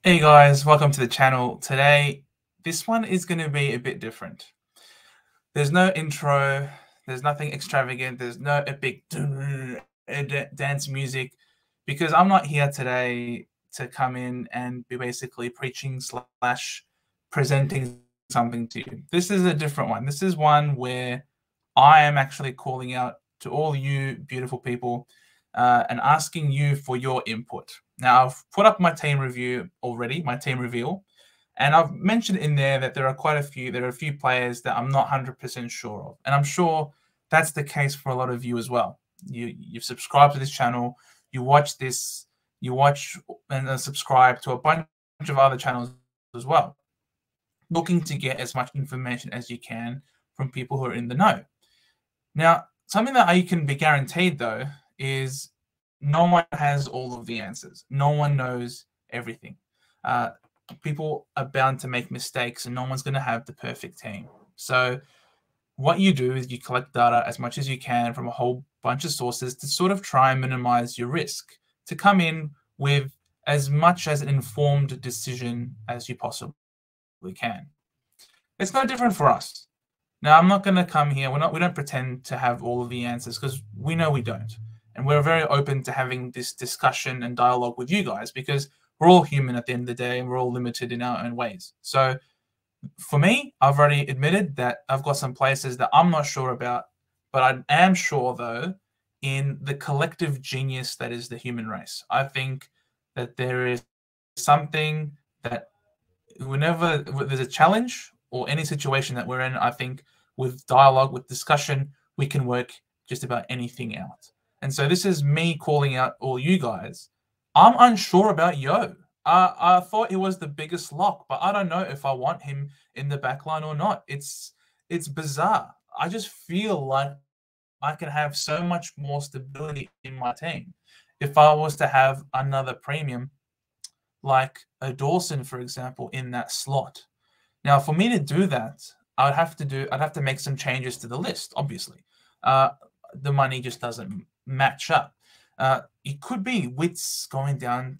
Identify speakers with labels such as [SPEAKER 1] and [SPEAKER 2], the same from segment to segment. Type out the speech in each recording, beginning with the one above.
[SPEAKER 1] Hey guys, welcome to the channel. Today, this one is going to be a bit different. There's no intro, there's nothing extravagant, there's no epic dance music, because I'm not here today to come in and be basically preaching slash presenting something to you. This is a different one. This is one where I am actually calling out to all you beautiful people and asking you for your input. Now, I've put up my team review already, my team reveal, and I've mentioned in there that there are a few players that I'm not 100% sure of. And I'm sure that's the case for a lot of you as well. You've subscribed to this channel, you watch this, you watch and subscribe to a bunch of other channels as well, looking to get as much information as you can from people who are in the know. Now, something that I can be guaranteed though is no one has all of the answers. No one knows everything. People are bound to make mistakes, and no one's going to have the perfect team. So what you do is you collect data as much as you can from a whole bunch of sources to sort of try and minimize your risk, to come in with as much as an informed decision as you possibly can. It's no different for us. Now, I'm not going to come here. We don't pretend to have all of the answers, because we know we don't. And we're very open to having this discussion and dialogue with you guys, because we're all human at the end of the day, and we're all limited in our own ways. So for me, I've already admitted that I've got some places that I'm not sure about, but I am sure, though, in the collective genius that is the human race. I think that there is something that whenever there's a challenge or any situation that we're in, I think with dialogue, with discussion, we can work just about anything out. And so this is me calling out all you guys. I'm unsure about Yo. I thought he was the biggest lock, but I don't know if I want him in the backline or not. It's bizarre. I just feel like I can have so much more stability in my team if I was to have another premium like a Dawson, for example, in that slot. Now, for me to do that, I'd have to make some changes to the list, obviously. The money just doesn't match up. It could be Wits going down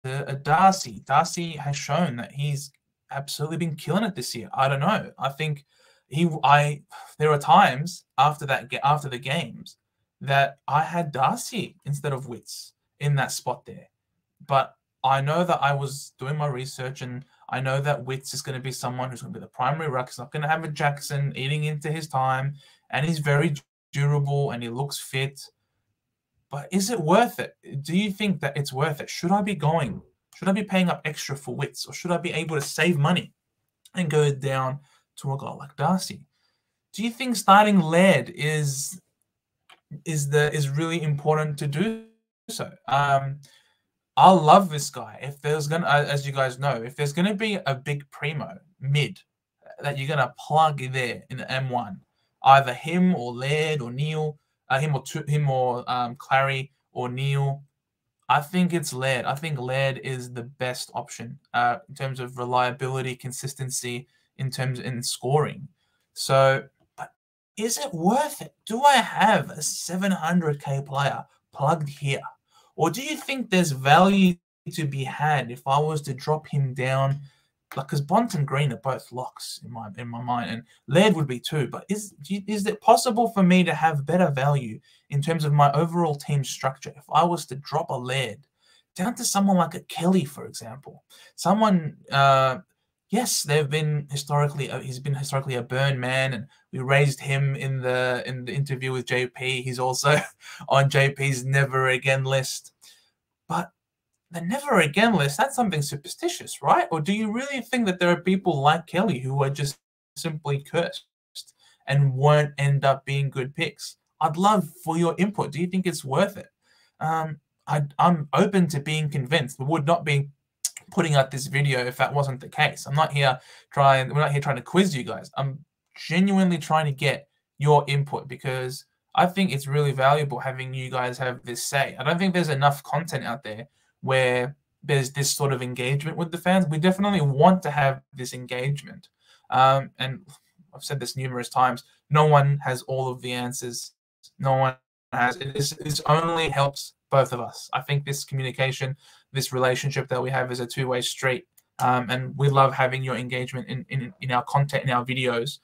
[SPEAKER 1] to a Darcy. Darcy has shown that he's absolutely been killing it this year. I don't know. I think there are times after the games that I had Darcy instead of Wits in that spot there. But I know that I was doing my research, and I know that Wits is going to be someone who's going to be the primary ruck. He's not going to have a Jackson eating into his time, and he's very durable and he looks fit. But is it worth it? Do you think that it's worth it? Should I be paying up extra for Wits, or should I be able to save money and go down to a guy like Darcy? Do you think starting Laird is really important to do so? I love this guy. If there's gonna, as you guys know, if there's gonna be a big primo mid that you're gonna plug there in the M1, either him or Laird or Neil, him or Clary or Neil, I think it's Laird. I think Laird is the best option in terms of reliability, consistency, in scoring. So, but is it worth it? Do I have a 700k player plugged here? Or do you think there's value to be had if I was to drop him down? Like, because Bont and Green are both locks in my mind, and Laird would be too. But is it possible for me to have better value in terms of my overall team structure if I was to drop a Laird down to someone like a Kelly, for example? Someone, yes, he's been historically a burn man, and we raised him in the interview with JP. He's also on JP's never again list. But the never again list, that's something superstitious, right? Or do you really think that there are people like Kelly who are just simply cursed and won't end up being good picks? I'd love for your input. Do you think it's worth it? I'm open to being convinced. We would not be putting out this video if that wasn't the case. We're not here trying to quiz you guys. I'm genuinely trying to get your input, because I think it's really valuable having you guys have this say. I don't think there's enough content out there where there's this sort of engagement with the fans. We definitely want to have this engagement. And I've said this numerous times, no one has all of the answers. No one has. This only helps both of us. I think this communication this relationship that we have is a two-way street. And we love having your engagement in our content, in our videos.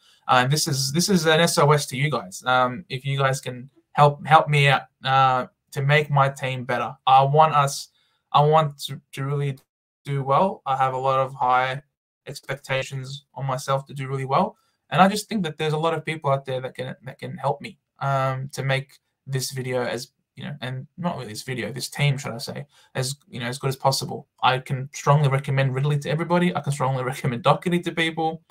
[SPEAKER 1] This is an SOS to you guys. If you guys can help me out to make my team better. I want to really do well. I have a lot of high expectations on myself to do really well, and I just think that there's a lot of people out there that can help me to make this video as and not really this video, this team, should I say, as as good as possible. I can strongly recommend Ridley to everybody. I can strongly recommend Doherty to people.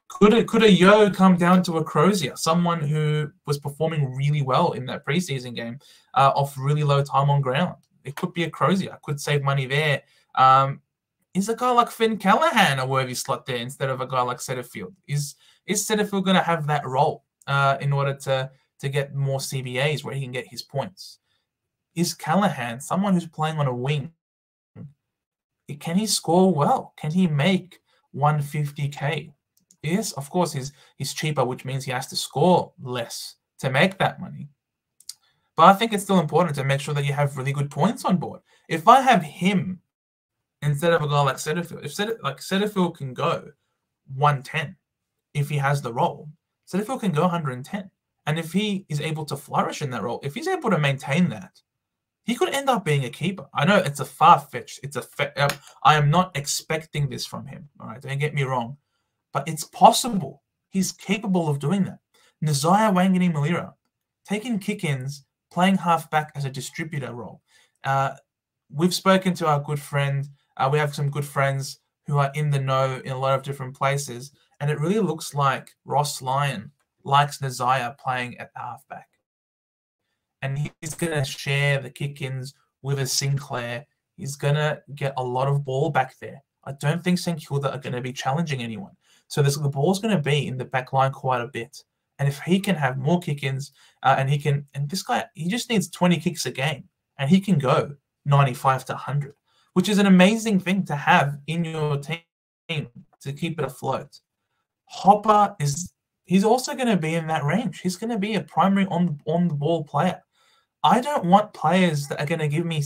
[SPEAKER 1] Could a Yo come down to a Crozier, someone who was performing really well in that preseason game, off really low time on ground? It could be a Crozier. I could save money there. Is a guy like Finn Callahan a worthy slot there instead of a guy like Setterfield? Is Setterfield going to have that role in order to get more CBAs where he can get his points? Is Callahan someone who's playing on a wing? Can he score well? Can he make 150K? Yes, of course, he's cheaper, which means he has to score less to make that money. But I think it's still important to make sure that you have really good points on board. If I have him instead of a guy like Setterfield, if Setterfield can go 110 if he has the role, Setterfield can go 110. And if he is able to flourish in that role, if he's able to maintain that, he could end up being a keeper. I know it's a far-fetched. I am not expecting this from him. All right, don't get me wrong. But it's possible. He's capable of doing that. Nasiah Wanganeen-Milera, taking kick-ins, playing half-back as a distributor role. We've spoken to our good friend. We have some good friends who are in the know in a lot of different places. And it really looks like Ross Lyon likes Nasiah playing at half-back. And he's going to share the kick-ins with a Sinclair. He's going to get a lot of ball back there. I don't think St Kilda are going to be challenging anyone. So the ball's going to be in the back line quite a bit. And if he can have more kick-ins, and this guy, he just needs 20 kicks a game, and he can go 95 to 100, which is an amazing thing to have in your team to keep it afloat. Hopper he's also going to be in that range. He's going to be a primary on the ball player. I don't want players that are going to give me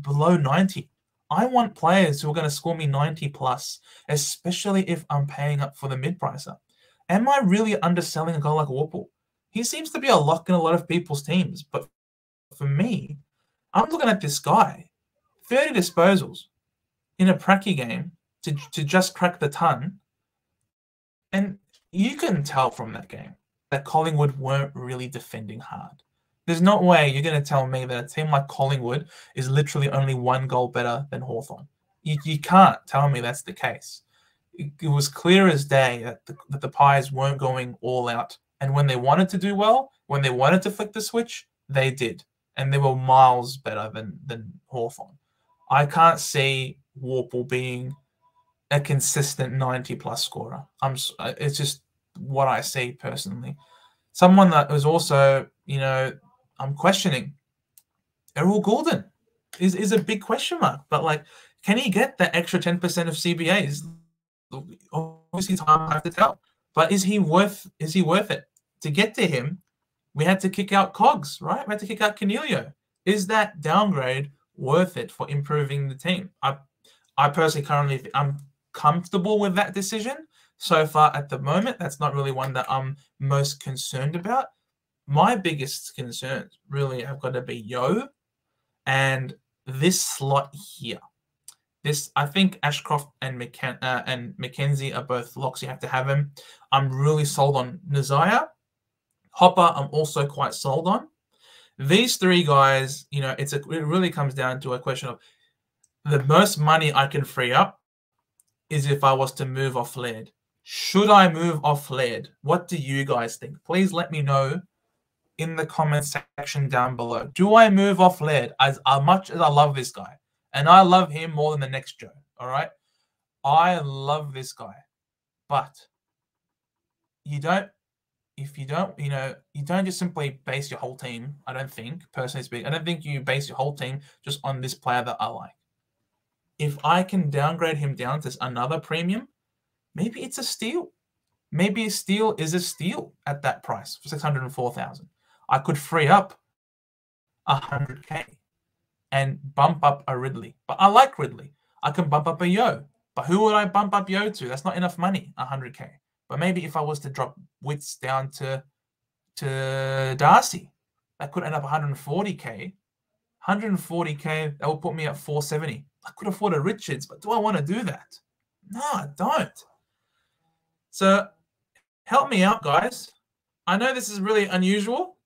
[SPEAKER 1] below 90. I want players who are going to score me 90 plus, especially if I'm paying up for the mid-pricer. Am I really underselling a guy like Worpel? He seems to be a lock in a lot of people's teams, but for me, I'm looking at this guy, 30 disposals in a pracky game to just crack the ton, and you can tell from that game that Collingwood weren't really defending hard. There's no way you're going to tell me that a team like Collingwood is literally only one goal better than Hawthorn. You can't tell me that's the case. It was clear as day that the Pies weren't going all out. And when they wanted to do well, when they wanted to flick the switch, they did. And they were miles better than Hawthorn. I can't see Worpel being a consistent 90-plus scorer. It's just what I see personally. Someone that was also, I'm questioning. Errol Goulden is a big question mark, but can he get that extra 10% of CBAs? Obviously, time will have to tell. But is he worth it? To get to him, we had to kick out Cogs, right? We had to kick out Canelio. Is that downgrade worth it for improving the team? I personally I'm comfortable with that decision so far at the moment. That's not really one that I'm most concerned about. My biggest concerns really have got to be Yo and this slot here. I think Ashcroft and McKenzie are both locks. You have to have him. I'm really sold on Nasiah. Hopper, I'm also quite sold on. These three guys, it really comes down to a question of the most money I can free up is if I was to move off Laird. Should I move off Laird? What do you guys think? Please let me know in the comment section down below. Do I move off Laird? As much as I love this guy, and I love him more than the next Joe, all right? I love this guy. But you don't just simply base your whole team, I don't think, personally speaking. I don't think you base your whole team just on this player that I like. If I can downgrade him down to another premium, maybe it's a steal. Maybe a steal is a steal at that price for 604,000. I could free up 100K. and bump up a Ridley. But I like Ridley. I can bump up a Yo. But who would I bump up Yo to? That's not enough money, 100K. But maybe if I was to drop Wits down to Darcy, that could end up 140K. 140K, that will put me at 470. I could afford a Richards, but do I want to do that? No, I don't. So help me out, guys. I know this is really unusual,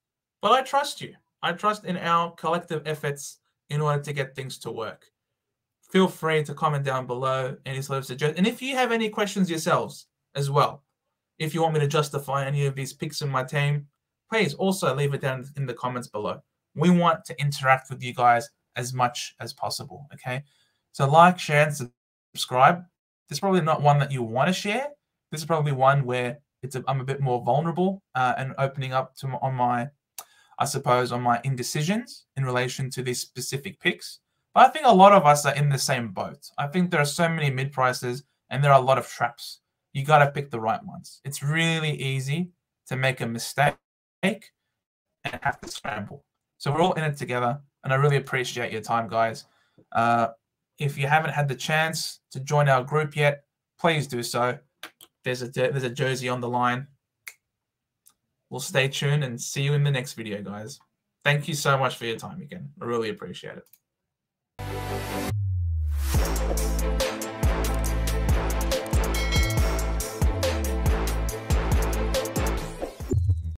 [SPEAKER 1] but I trust you. I trust in our collective efforts in order to get things to work. Feel free to comment down below any sort of suggestions. And if you have any questions yourselves as well, if you want me to justify any of these picks in my team, please also leave it down in the comments below. We want to interact with you guys as much as possible, okay? So like, share, and subscribe. This is probably not one that you want to share. This is probably one where I'm a bit more vulnerable and opening up to on my indecisions in relation to these specific picks. But I think a lot of us are in the same boat. I think there are so many mid prices and there are a lot of traps. You got to pick the right ones. It's really easy to make a mistake and have to scramble. So we're all in it together, and I really appreciate your time, guys. If you haven't had the chance to join our group yet, please do so. There's a jersey on the line. We'll stay tuned and see you in the next video, guys. Thank you so much for your time again. I really appreciate it.